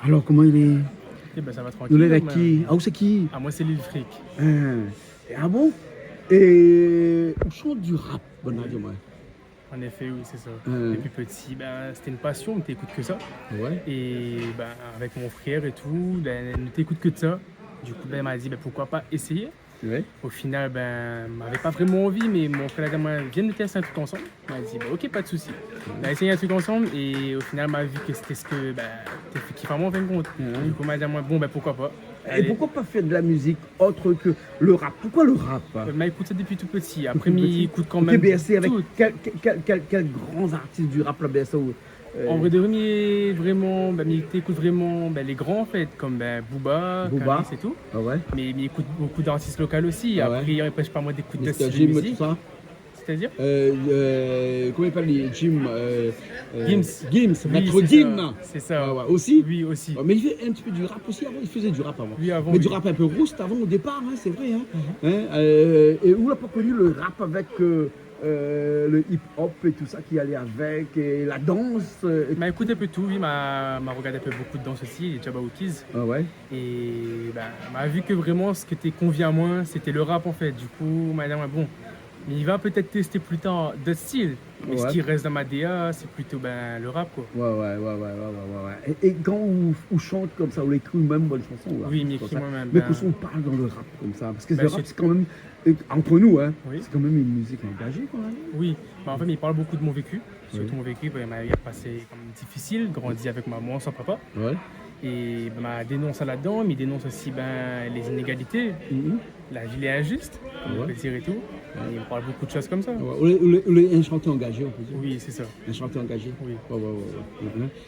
Alors, comment il est? Eh ben, ça va Nous tranquille. l'avons avec qui? Ah, où c'est qui? Ah, moi, c'est Lil Frick. Hein. Ah bon? Et on chante du rap, bon, dis-moi. En effet, oui, c'est ça. Hein. Depuis petit, ben, c'était une passion, on t'écoute que ça. Ouais. Et ben, avec mon frère et tout, ben, on t'écoute que de ça. Du coup, ben, il m'a dit, ben, pourquoi pas essayer. Ouais. Au final, ben, m'avait pas vraiment envie, mais mon frère a dit, moi, viens de tester un truc ensemble. Il m'a dit, ben, ok, pas de souci. On a essayé un truc ensemble et au final, m'a vu que c'était ce que ben, t'es kiffant en fin de compte. Ouais. Du coup, m'a dit, moi, bon, ben, pourquoi pas. Et Allez. pourquoi pas faire de la musique autre que le rap? Pourquoi le rap? M'a écouté depuis tout petit. Après, Depuis petit. m'écoute quand Ok, même. BSC avec tout. quels grands artistes du rap, la BSC En vrai de vrai, mais vraiment, bah, mais t'écoutes vraiment bah, les grands en fait, comme bah, Booba, Booba. Caris et tout. Ah ouais. Mais il écoute beaucoup d'artistes locaux aussi. Ah ouais. Après, il empêche pas moi d'écouter de Mr. style de Jim, tout musique. ça. C'est-à-dire Comment il s'appelle Jim Gims. Gims, Oui, Maître c'est Gim. ça. C'est ça. Ouais, aussi. Oui, aussi. Mais il fait un petit peu du rap aussi avant. Il faisait du rap avant. Oui, avant. Mais oui. du rap un peu rouste avant au départ, hein, c'est vrai. Hein. Et où on n'a pas connu le rap avec le hip-hop et tout ça qui allait avec, et la danse. Il m'a écouté un peu tout, oui, m'a regardé un peu beaucoup de danse aussi, les Jabba Wookies. Ah ouais. Et bah, m'a vu que vraiment ce qui était convient à moi, c'était le rap en fait. Du coup, m'a dit, bon, mais il va peut-être tester plus tard d'autres styles. Mais ce qui reste dans ma DA, c'est plutôt ben, le rap quoi. Ouais. Et quand on chante comme ça, on écrit même bonne chanson. Là, oui, mais écrit moi-même. Mais qu'on on parle dans le rap comme ça. Parce que le rap, c'est quand même, entre nous, hein, c'est quand même une musique engagée quand même. Oui, bah, en fait, il parle beaucoup de mon vécu. Surtout mon vécu, bah, il a passé comme difficile, grandi avec maman, sans papa. Ouais. Et bah, dénonce ça là-dedans, mais il dénonce aussi ben, les inégalités, la vie est injuste, on peut dire et tout. Et on parle beaucoup de choses comme ça. Un chanteur engagé, on peut dire. Oui, c'est ça. Un chanteur engagé. Oui.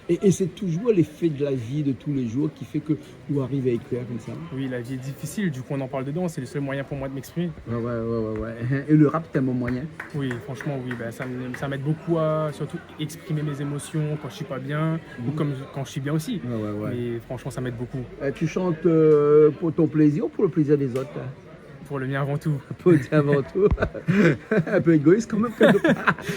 Et c'est toujours l'effet de la vie de tous les jours qui fait que vous arrivez à écrire comme ça. Oui, la vie est difficile, du coup on en parle dedans, c'est le seul moyen pour moi de m'exprimer. Ouais. Et le rap, c'est un bon moyen. Oui, franchement, oui, ben, ça m'aide beaucoup à surtout exprimer mes émotions quand je suis pas bien, ou comme quand je suis bien aussi. Mais franchement, ça m'aide beaucoup. Tu chantes pour ton plaisir ou pour le plaisir des autres? Pour le mien avant tout. Pour le tien avant tout. Un peu égoïste quand même.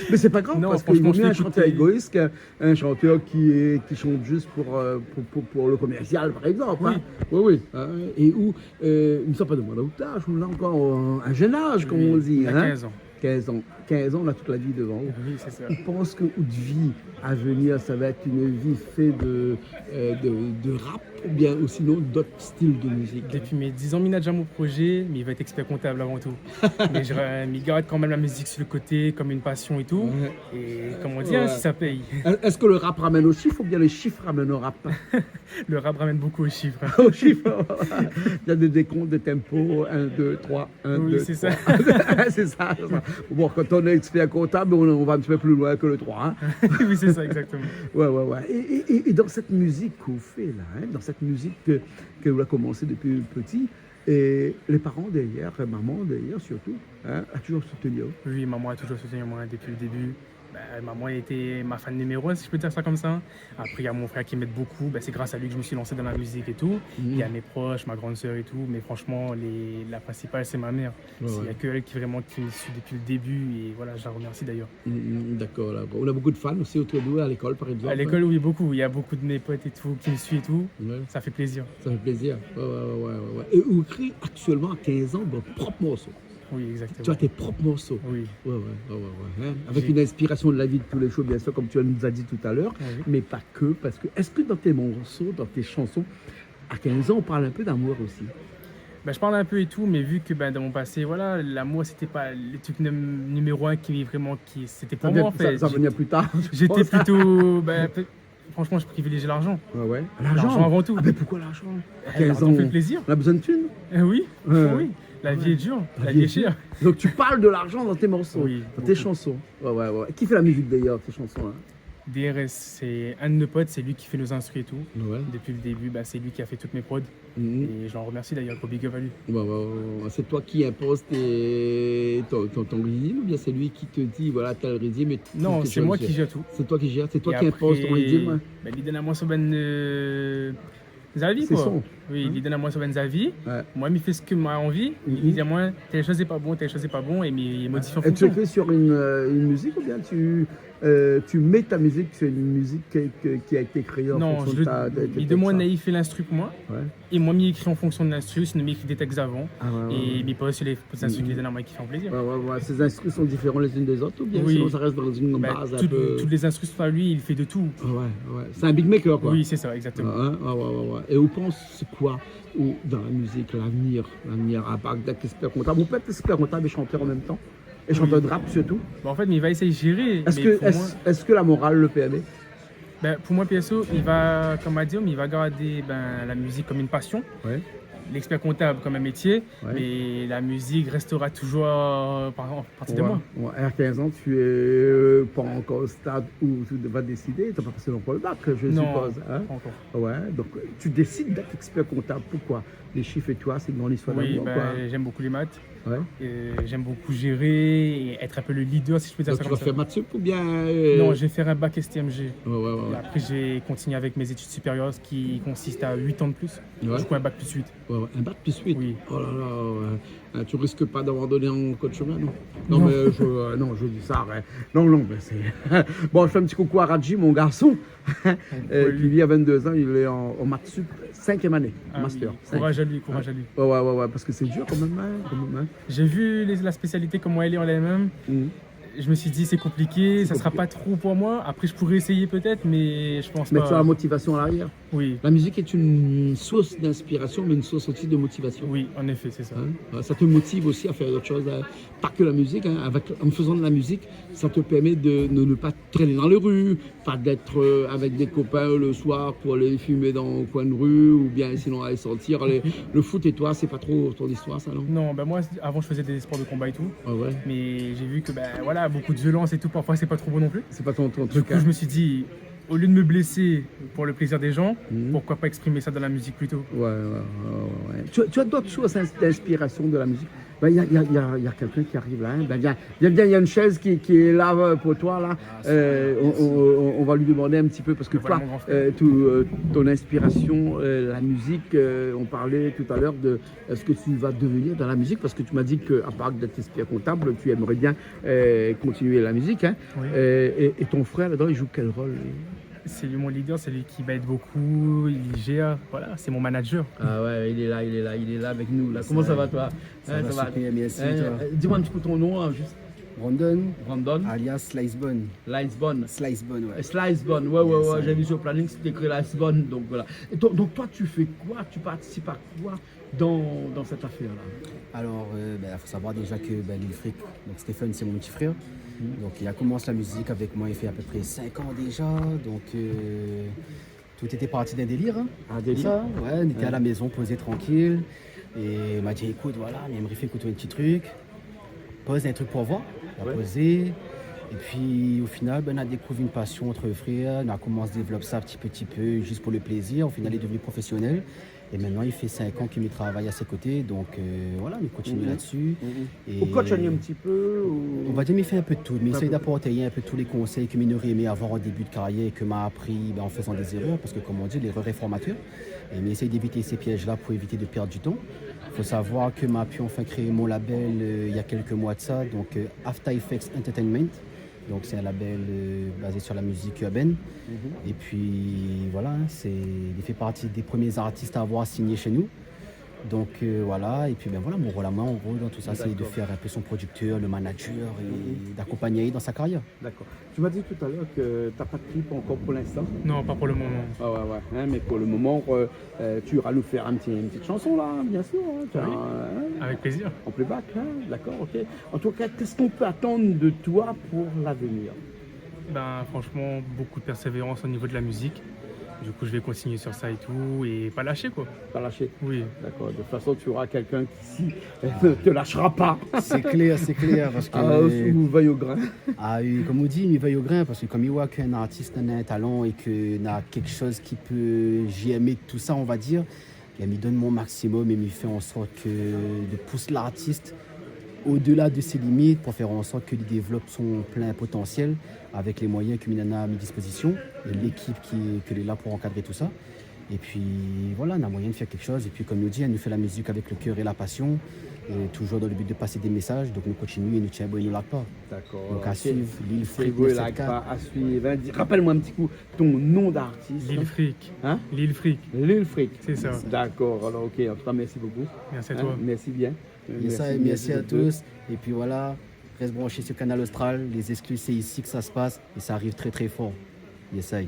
Mais c'est pas grave, non, parce qu'il vaut mieux un chanteur égoïste qu'un chanteur qui chante juste pour le commercial, par exemple. Oui. Hein. Oui. Et où, il ne sont pas de mon âge, on a encore un jeune âge, comme on dit. On a 15 ans. 15 ans, on a toute la vie devant nous. Oui, c'est ça. Je pense que de vie à venir, ça va être une vie faite de rap ou bien ou sinon d'autres styles de musique. Depuis mes 10 ans, il a déjà mon projet, mais il va être expert comptable avant tout. Mais il garde quand même la musique sur le côté comme une passion et tout. Et comme on dit, si ça paye. Est-ce que le rap ramène aux chiffres ou bien les chiffres ramènent au rap? Le rap ramène beaucoup aux chiffres. Aux chiffres. Il y a des décomptes, des tempos, 1, 2, 3, 1, 2, 3. C'est ça. C'est ça. Bon, quand on est expert comptable, on va un petit peu plus loin que le 3. Hein. Oui, c'est ça, exactement. Ouais. Et dans cette musique qu'on fait là, hein, dans cette musique que vous avez commencé depuis petit, et les parents derrière, maman derrière surtout, hein, a toujours soutenu. Oui, maman a toujours soutenu moi depuis le début. Maman était ma fan numéro 1, si je peux dire ça comme ça. Après, il y a mon frère qui m'aide beaucoup. C'est grâce à lui que je me suis lancé dans la musique et tout. Il y a mes proches, ma grande sœur et tout. Mais franchement, la principale, c'est ma mère. Il n'y a que elle qui me suit depuis le début. Et voilà, je la remercie d'ailleurs. D'accord. On a beaucoup de fans aussi autour de nous, à l'école, par exemple. À l'école, oui, beaucoup. Il y a beaucoup de mes potes et tout qui me suivent et tout. Ça fait plaisir. Ça fait plaisir. Ouais. Et vous écrivez actuellement à 15 ans vos propres morceaux. Oui, exactement. Tu as tes propres morceaux. Oui. Ouais. Hein? Avec une inspiration de la vie de tous les jours, bien sûr, comme tu nous as dit tout à l'heure, mais pas que. Parce que, est-ce que dans tes morceaux, dans tes chansons, à 15 ans, on parle un peu d'amour aussi? Je parle un peu et tout, mais vu que dans mon passé, voilà, l'amour, c'était pas le truc numéro 1 c'était pour moi en fait. Ça venait plus tard. J'étais plutôt. Franchement, je privilégiais l'argent. Ouais. L'argent avant tout. Mais pourquoi l'argent? À 15 ans, on fait plaisir. On a besoin de thunes? Oui. La vie est dure, la vie est chère. Donc tu parles de l'argent dans tes morceaux, dans tes chansons. Ouais. Qui fait la musique d'ailleurs, tes chansons? DRS, c'est un de nos potes, c'est lui qui fait nos instrus et tout. Depuis le début, c'est lui qui a fait toutes mes prods. Et je l'en remercie d'ailleurs pour Big Up à lui. C'est toi qui imposes ton régime ou bien c'est lui qui te dit voilà tel régime? Non, c'est moi qui gère tout. C'est toi qui gères, c'est toi qui imposes ton régime? Il donne à moi son avis quoi. Oui, il donne à moi son avis. Moi, il fait ce que m'a envie. Il dit à moi telle chose n'est pas bon, et il modifie en fonction. Tu écris sur une musique ou bien tu tu mets ta musique, c'est une musique qui a été créée en Non, fonction je de ta... il de moi, Naïf fait l'instru pour moi. Ouais. Et moi, m'y écrit en fonction de l'instru, sinon m'y écrit des textes avant. Ah ouais, ouais, Et ouais. m'y pose sur les instrus qui les donnent à moi qui font plaisir. Ouais, ouais, ouais. Ces instrus sont différents les unes des autres ou bien Oui. sinon ça reste dans une Bah, base un peu... toutes les instrus, pas lui, il fait de tout. Ouais, ouais. C'est un big maker, quoi. Oui, c'est ça, exactement. Ouais, ouais, ouais, ouais. Et où pense quoi dans la musique, l'avenir à Bagdad, expert comptable, ou peut-être expert comptable et chanteur en même temps, et chanteur de rap surtout. Bah, en fait, mais il va essayer de gérer. Est-ce Mais que, pour moi, est-ce que la morale le permet? bah, pour moi, PSO, il va, comme a dit, il va garder la musique comme une passion. Ouais. L'expert comptable comme un métier, Ouais. mais la musique restera toujours par partie de moi. Ouais. À 15 ans, tu es pas encore au stade où tu vas décider. Tu n'as pas passé encore le bac, je Non, suppose. Hein? pas encore. Ouais, donc tu décides d'être expert comptable. Pourquoi? Les chiffres et toi, c'est une grande histoire Oui, d'amour. bah, Quoi. j'aime beaucoup les maths. Ouais. J'aime beaucoup gérer et être un peu le leader, si je peux dire Donc ça tu comme vas ça. faire maths sup ou bien. Non, je vais faire un bac STMG. Ouais, ouais, Et ouais. après, je vais continuer avec mes études supérieures, ce qui consiste à 8 ans de plus. Ouais. Du coup, un bac plus 8. Ouais, ouais. Un bac plus 8. Oui. Oh là là, ouais. Tu risques pas d'abandonner en code chemin, non? Non. Mais non, je dis ça. Ouais. Non, mais c'est. Bon, je fais un petit coucou à Raji, mon garçon, qui vit à 22 ans, il est en maths sup, 5e année, Ah master. oui, Cinq. courage à lui, courage à lui. Ouais, parce que c'est dur quand même, hein, quand même, hein. J'ai vu la spécialité, comment elle est en elle-même. Mhm. Je me suis dit, c'est compliqué, ça sera compliqué. pas trop pour moi. Après, je pourrais essayer peut-être, mais je pense Mais pas. tu as la motivation à l'arrière. Oui, La musique est une source d'inspiration, mais une source aussi de motivation. oui, en effet, c'est ça. Hein. Ça te motive aussi à faire d'autres choses, hein. Pas que la musique. Hein. En faisant de la musique, ça te permet de ne pas traîner dans les rues, pas d'être avec des copains le soir pour aller fumer dans le coin de rue, ou bien sinon aller sortir. Le foot et toi, c'est pas trop ton histoire, ça, non? Non, moi, avant, je faisais des sports de combat et tout. Ouais. Mais j'ai vu que, voilà, beaucoup de violence et tout, parfois, c'est pas trop bon non plus. C'est pas ton Du truc. coup, Hein. je me suis dit, au lieu de me blesser pour le plaisir des gens, Mhm. pourquoi pas exprimer ça dans la musique plutôt? Ouais. Tu as d'autres sources d'inspiration de la musique? Il y a quelqu'un qui arrive là. Hein. Il y a une chaise qui est là pour toi. Là. On va lui demander un petit peu parce que Voilà toi, mon grand frère. ton inspiration, la musique, on parlait tout à l'heure de ce que tu vas devenir dans la musique parce que tu m'as dit qu'à part d'être expert comptable, tu aimerais bien continuer la musique. Hein. Oui. Et ton frère là-dedans, il joue quel rôle? C'est lui mon leader, c'est lui qui m'aide beaucoup, il gère, voilà, c'est mon manager. Ah ouais, il est là avec nous. Là. Comment ça va toi? Ça va super, merci. Toi. Dis-moi un petit peu ton nom, hein, juste. Brandon, alias Slicebone. Slicebone. Slicebone, ouais. Slicebone, ouais, j'ai vu sur le planning, c'était écrit Slicebone, donc voilà. Et donc toi, tu fais quoi? Tu participes à quoi dans cette affaire-là? Alors, faut savoir déjà que Lil Freak, donc Stéphane, c'est mon petit frère. Donc, il a commencé la musique avec moi, il fait à peu près 5 ans déjà. Donc, tout était parti d'un délire. Hein. Un délire? Ça, ouais, on était à la maison, posé tranquille. Et il m'a dit, écoute, voilà, il me fait écouter un petit truc. Pose un truc pour voir. On a posé. Et puis, au final, on a découvert une passion entre frères. On a commencé à développer ça petit peu, juste pour le plaisir. Au final, il est devenu professionnel. Et maintenant, il fait 5 ans qu'il me travaille à ses côtés. Donc, voilà, il continue là-dessus. Et Au coach, on y est un petit peu ou... on va dire qu'il fait un peu de tout, mais il essaye d'apporter un peu tous les conseils que il aurait aimé avoir en début de carrière et que m'a appris en faisant des erreurs, parce que comme on dit, l'erreur est formateur. Et il essaye d'éviter ces pièges-là pour éviter de perdre du temps. Il faut savoir que m'a pu enfin créer mon label il y a quelques mois de ça, donc After Effects Entertainment. Donc c'est un label basé sur la musique urbaine. Et puis voilà, il fait partie des premiers artistes à avoir signé chez nous. Donc voilà, et puis voilà, mon rôle à moi en gros dans tout ça, c'est de faire un peu son producteur, le manager et d'accompagner dans sa carrière. D'accord. Tu m'as dit tout à l'heure que tu n'as pas de clip encore pour l'instant. Non, pas pour le moment. Ah ouais, hein, mais pour le moment, tu iras nous faire une petite chanson là, bien sûr. Hein, Oui. Avec plaisir. En playback, hein, d'accord, ok. En tout cas, qu'est-ce qu'on peut attendre de toi pour l'avenir? Franchement, beaucoup de persévérance au niveau de la musique. Du coup, je vais continuer sur ça et tout, et pas lâcher quoi. Pas lâcher. Oui. D'accord. De toute façon, tu auras quelqu'un qui ne te lâchera pas. C'est clair, parce que... Ou veille au grain. Ah oui, comme on dit, il veille au grain, parce que comme il voit qu'un artiste a un talent et qu'il a quelque chose qui peut aimer tout ça, on va dire, il me donne mon maximum et il fait en sorte de pousser l'artiste au-delà de ses limites pour faire en sorte qu'il développe son plein potentiel avec les moyens qu'il en a à mes dispositions et l'équipe qui est là pour encadrer tout ça. Et puis voilà, on a moyen de faire quelque chose. Et puis comme nous dit, elle nous fait la musique avec le cœur et la passion. Et toujours dans le but de passer des messages. Donc nous continuons et nous tiens bon et nous lag pas. D'accord. Donc à suivre, Lil Freak, Frigo, lag pas, à suivre. Rappelle-moi un petit coup ton nom d'artiste. Lil Freak. Hein? Lil Freak. Lil Freak. C'est ça. D'accord, alors ok, en tout cas merci beaucoup. Merci à Hein? toi. Merci bien. Merci à tous. Et puis voilà, reste branché sur Canal Austral. Les exclus, c'est ici que ça se passe. Et ça arrive très très fort. Essaye.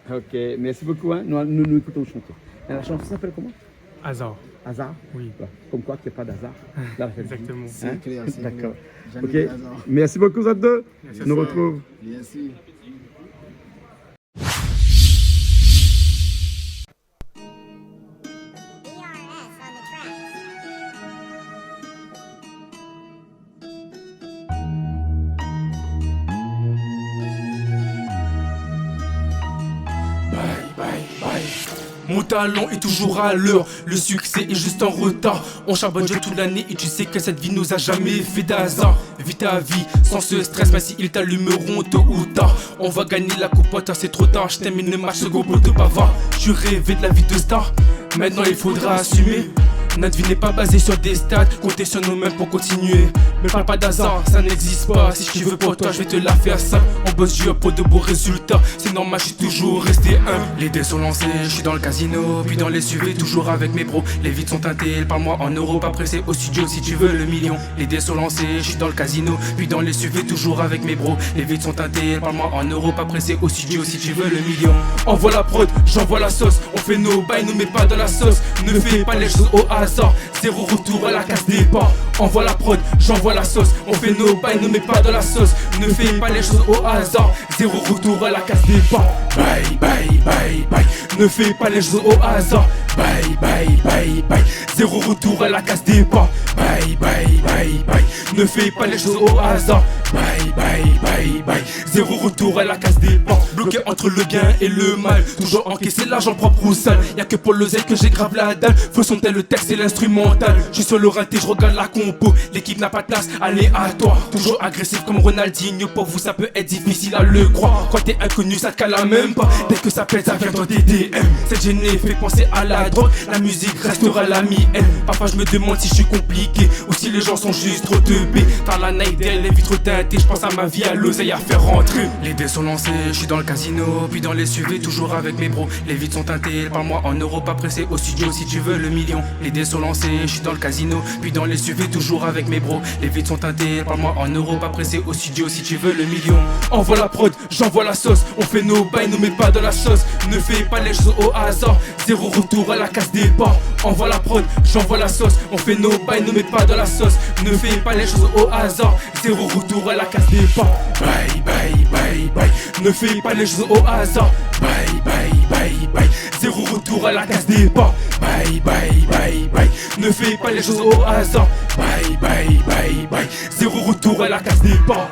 Ok, merci beaucoup. Hein. Nous écoutons chanter. La chanson s'appelle comment? Hasard. Hasard? Oui. Bah, comme quoi qu'il n'y a pas d'hasard. Là, je le dis. Exactement. Hein? clair, c'est D'accord. clair. Jamais Ok, de hasard. merci beaucoup, vous êtes deux. Merci. Nous retrouvons. Merci. BRS on the track. Mon talent est toujours à l'heure, le succès est juste en retard. On charbonne toute l'année et tu sais que cette vie nous a jamais fait d'hasard. Vis ta vie sans ce stress, même si ils t'allumeront tôt ou tard. On va gagner la coupe, c'est trop tard. Je termine le match, second pot de bavard. Tu rêvais de la vie de star, maintenant il faudra assumer. Notre vie n'est pas basée sur des stats, compter sur nous-mêmes pour continuer. Mais parle pas d'hasard, ça n'existe pas. Si tu veux pour toi, je vais te la faire ça. On bosse dur pour de beaux résultats. C'est normal, je suis toujours resté un. Les dés sont lancés, je suis dans le casino, puis dans les SUV, toujours avec mes bros. Les vides sont teintées, parle-moi en euros, pas pressé au studio si tu veux le million. Les dés sont lancés, je suis dans le casino, puis dans les SUV, toujours avec mes bros. Les vides sont teintées, parle-moi en euros, pas pressé au studio si tu veux le million. Envoie la prod, j'envoie la sauce. On fait nos bails, nous mets pas dans la sauce. Ne fais pas les choses au hasard. Zéro retour à la case départ. Envoie la prod, j'envoie la sauce. On fait nos bails, ne mets pas de la sauce. Ne fais pas les choses au hasard. Zéro retour à la case départ. Bye bye bye bye. Ne fais pas les choses au hasard. Bye bye bye bye. Zéro retour à la case départ. Bye bye bye bye. Ne fais pas les choses au hasard. Bye bye bye bye. Zéro retour à la case départ. Bloqué entre le bien et le mal. Toujours encaisser l'argent propre ou sale. Y'a que pour l'oseille que j'ai grave la dalle. Faisons tel le texte et l'instrumental. Je suis sur le raté, je regarde la compo. L'équipe n'a pas de place, allez à toi. Toujours agressif comme Ronaldinho. Pour vous ça peut être difficile à le croire. Quand t'es inconnu ça te cala même pas. Dès que ça pète ça vient dans tes DM. Cette gênée fait penser à la drogue. La musique restera la mienne. Parfois je me demande si je suis compliqué ou si les gens sont juste trop teubés. Dans la night les vitres teintées. Je pense à ma vie, à l'oseille à faire rentrer. Les dés sont lancés, je suis dans le casino. Puis dans les SUV toujours avec mes bros. Les vitres sont teintées, parle-moi en euros, pas pressé au studio si tu veux le million. Les dés sont lancés, je suis dans le casino. Puis dans les SUV toujours avec mes bros. Les vitres sont teintées, parle-moi en euros, pas pressé au studio si tu veux le million. Envoie la prod, j'envoie la sauce. On fait nos bails, ne mets pas de la sauce. Ne fais pas les choses au hasard. Zéro retour à la case départ. Envoie la prod, j'envoie la sauce. On fait nos bails, ne mets pas de la sauce. Ne fais pas les choses au hasard. Zéro retour à la case départ. Bye bye bye bye. Ne fais pas les choses au hasard. Bye bye bye bye. Zéro retour à la case départ. Bye bye bye bye. Ne fais pas les choses au hasard. Bye bye bye bye. Zéro retour à la case départ.